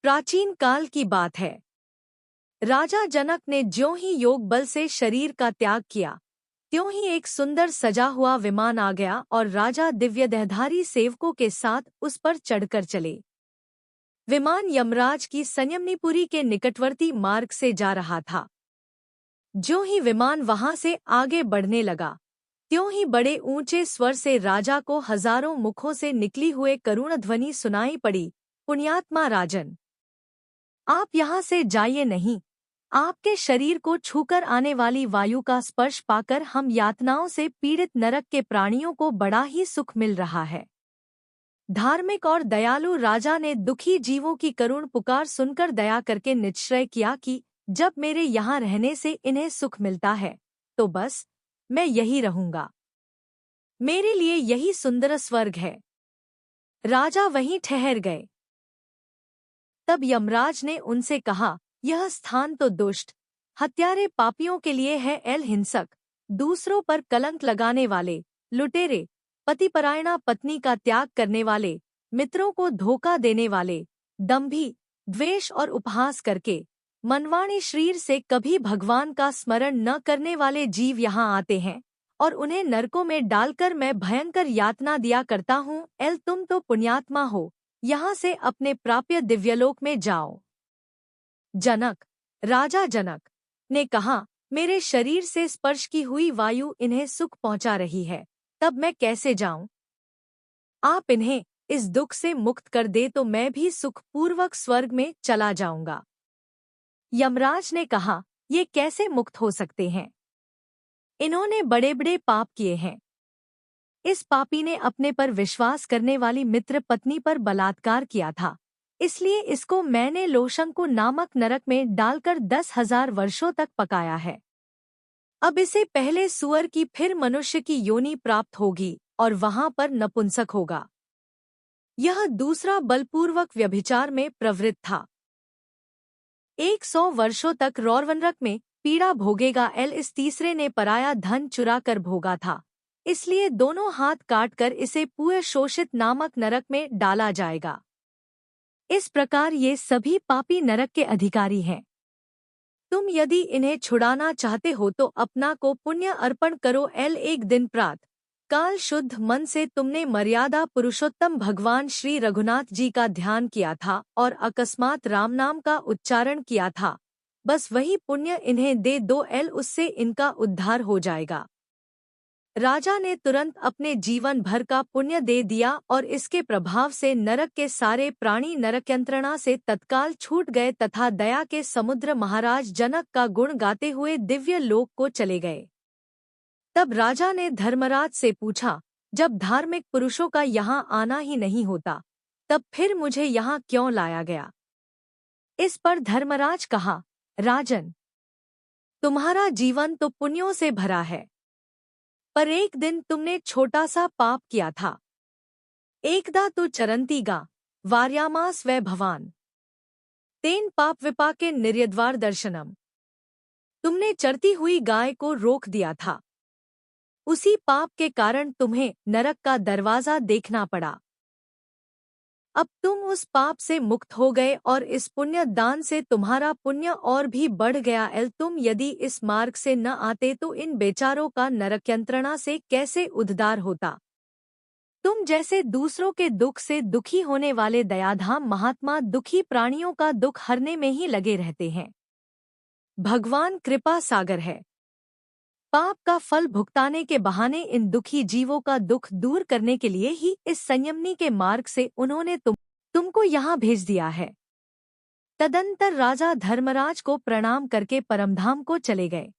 प्राचीन काल की बात है। राजा जनक ने ज्यों ही योग बल से शरीर का त्याग किया, त्यों ही एक सुंदर सजा हुआ विमान आ गया और राजा दिव्य देहधारी सेवकों के साथ उस पर चढ़कर चले। विमान यमराज की संयमनीपुरी के निकटवर्ती मार्ग से जा रहा था। ज्यों ही विमान वहां से आगे बढ़ने लगा, त्यों ही बड़े ऊंचे स्वर से राजा को हजारों मुखों से निकली हुए करुण ध्वनि सुनाई पड़ी, पुण्यात्मा राजन, आप यहाँ से जाइए नहीं। आपके शरीर को छूकर आने वाली वायु का स्पर्श पाकर हम यातनाओं से पीड़ित नरक के प्राणियों को बड़ा ही सुख मिल रहा है। धार्मिक और दयालु राजा ने दुखी जीवों की करुण पुकार सुनकर दया करके निश्चय किया कि जब मेरे यहाँ रहने से इन्हें सुख मिलता है तो बस मैं यही रहूंगा। मेरे लिए यही सुंदर स्वर्ग है। राजा वहीं ठहर गए। तब यमराज ने उनसे कहा, यह स्थान तो दुष्ट, हत्यारे पापियों के लिए है। एल हिंसक, दूसरों पर कलंक लगाने वाले, लुटेरे, पतिपरायणा पत्नी का त्याग करने वाले, मित्रों को धोखा देने वाले, दंभी, द्वेष और उपहास करके मनवाणी शरीर से कभी भगवान का स्मरण न करने वाले जीव यहाँ आते हैं और उन्हें नरकों में डालकर मैं भयंकर यातना दिया करता हूँ। एल तुम तो पुण्यात्मा हो, यहाँ से अपने प्राप्य दिव्यलोक में जाओ। जनक, राजा जनक ने कहा, मेरे शरीर से स्पर्श की हुई वायु इन्हें सुख पहुंचा रही है, तब मैं कैसे जाऊं? आप इन्हें इस दुख से मुक्त कर दे तो मैं भी सुखपूर्वक स्वर्ग में चला जाऊंगा। यमराज ने कहा, ये कैसे मुक्त हो सकते हैं? इन्होंने बड़े बड़े पाप किए हैं। इस पापी ने अपने पर विश्वास करने वाली मित्र पत्नी पर बलात्कार किया था, इसलिए इसको मैंने लोशंकु नामक नरक में डालकर 10,000 वर्षों तक पकाया है। अब इसे पहले सुअर की फिर मनुष्य की योनि प्राप्त होगी और वहां पर नपुंसक होगा। यह दूसरा बलपूर्वक व्यभिचार में प्रवृत्त था। 100 वर्षों तक रौरवनरक में पीड़ा भोगेगा। एल इस तीसरे ने पराया धन चुरा कर भोगा था, इसलिए दोनों हाथ काटकर इसे पूय शोषित नामक नरक में डाला जाएगा। इस प्रकार ये सभी पापी नरक के अधिकारी हैं। तुम यदि इन्हें छुड़ाना चाहते हो तो अपना को पुण्य अर्पण करो। एल एक दिन प्रातः काल शुद्ध मन से तुमने मर्यादा पुरुषोत्तम भगवान श्री रघुनाथ जी का ध्यान किया था और अकस्मात राम नाम का उच्चारण किया था, बस वही पुण्य इन्हें दे दो। एल उससे इनका उद्धार हो जाएगा। राजा ने तुरंत अपने जीवन भर का पुण्य दे दिया और इसके प्रभाव से नरक के सारे प्राणी नरक यंत्रणा से तत्काल छूट गए तथा दया के समुद्र महाराज जनक का गुण गाते हुए दिव्य लोक को चले गए। तब राजा ने धर्मराज से पूछा, जब धार्मिक पुरुषों का यहाँ आना ही नहीं होता, तब फिर मुझे यहाँ क्यों लाया गया? इस पर धर्मराज कहा, राजन, तुम्हारा जीवन तो पुण्यों से भरा है, पर एक दिन तुमने छोटा सा पाप किया था। एकदा तो चरंती गा वार्यामास वै भवान तेन पाप विपाके निर्यद्वार दर्शनम। तुमने चरती हुई गाय को रोक दिया था। उसी पाप के कारण तुम्हें नरक का दरवाजा देखना पड़ा। अब तुम उस पाप से मुक्त हो गए और इस पुण्य दान से तुम्हारा पुण्य और भी बढ़ गया। एल तुम यदि इस मार्ग से न आते तो इन बेचारों का नरक यंत्रणा से कैसे उद्धार होता? तुम जैसे दूसरों के दुख से दुखी होने वाले दयाधाम महात्मा दुखी प्राणियों का दुख हरने में ही लगे रहते हैं। भगवान कृपा सागर है। पाप का फल भुगताने के बहाने इन दुखी जीवों का दुख दूर करने के लिए ही इस संयमनी के मार्ग से उन्होंने तुमको यहाँ भेज दिया है। तदंतर राजा धर्मराज को प्रणाम करके परमधाम को चले गए।